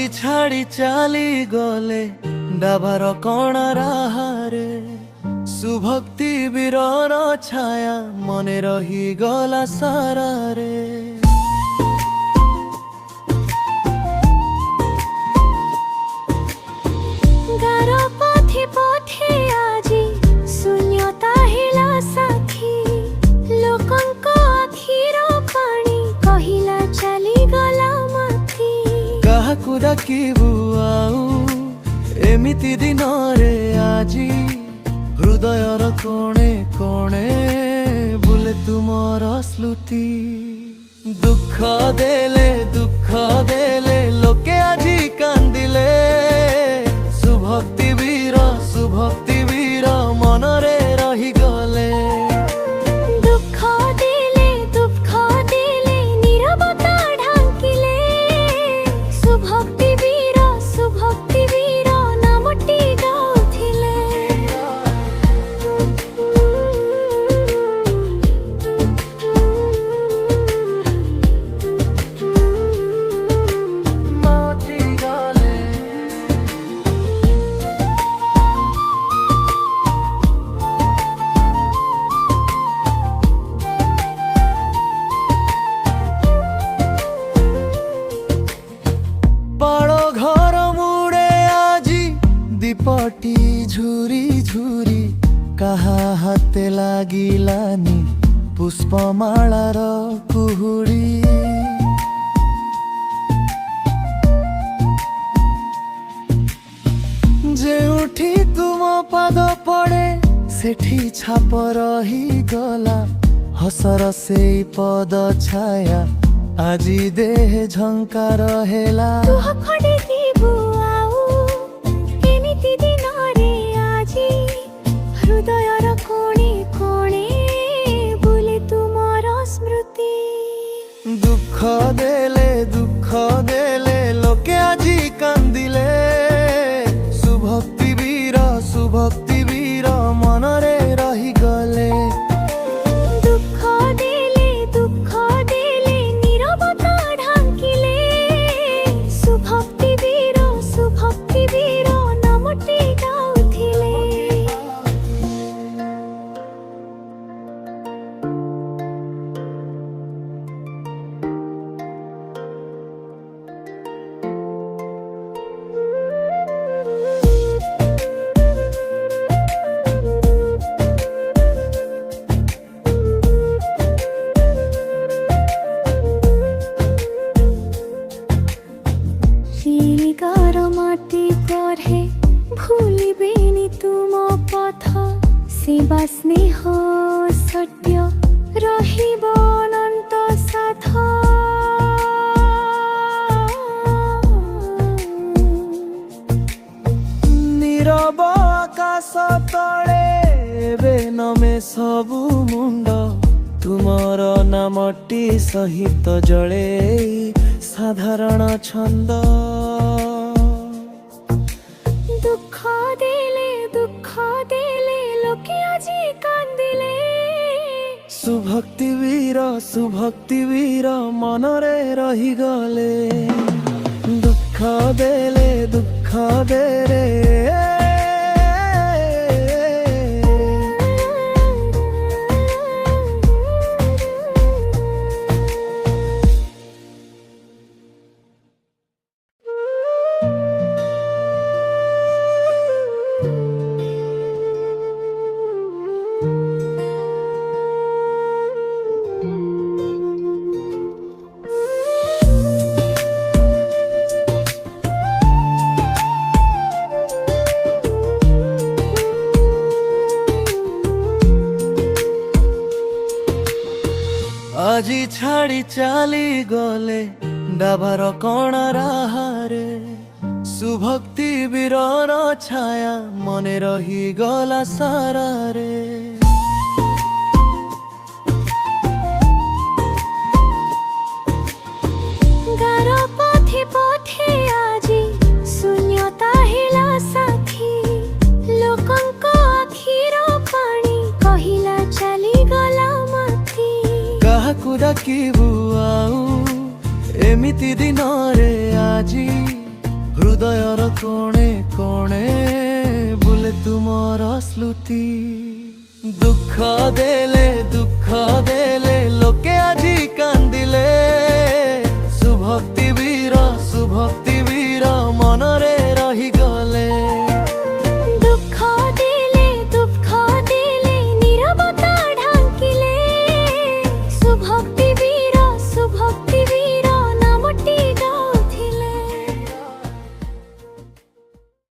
छाड़ी चाली गले डाबार कण राहारे सुभक्ति वीरर छाया मने रही गला सारारे। डाकिबु आउ एमिति दिन रे आजी हृदयर कोणे कोणे बुले तुमर स्मृति। दुख देले लोके आजी कांदिले सुभक्ति वीर मनरे रही गले। दीपटी झुरी झुरी कहा हाथे लागिलानी पुष्पमालार कुहुड़ी। जेउठी तुम पाद पड़े सेठी छाप रही गला हसर से पद छाया आजी देह झंकार हेला। हृदयर कोणे कोणे बुले तुमर स्मृति। दुख देले लोके आजी कांदिले सुभक्ति वीर मनरे रही गले। दुख देले नीरवता ढांकिले सुभक्ति वीर नामटी गाउथिले। माटी पढ़े भूलिबेनी तुम पथ सेवा स्नेह सत्य रहिब अनंत साथ। नीरव आकाश तले नमे सबु मुंड तुमर नामटी सहित जले साधारण छंद। दुख देले लोके आजी कांदिले सुभक्ति वीर मनरे रही गले। दुख देले आजी छाड़ी चाली गले डाबार कण राहारे सुभक्ति वीरर छाया मने रही गला सारारे। पथे आजी शून्यता हेला साथी लोकंक आखिर पानी कहिला चली गला माथी। काहाकु डाकिबु आउ एमिति दिन रे आजी ହୃଦୟର କୋଣେ କୋଣେ ବୁଲେ ତୁମର ସ୍ମୃତି ଦୁଃଖ ଦେଲେ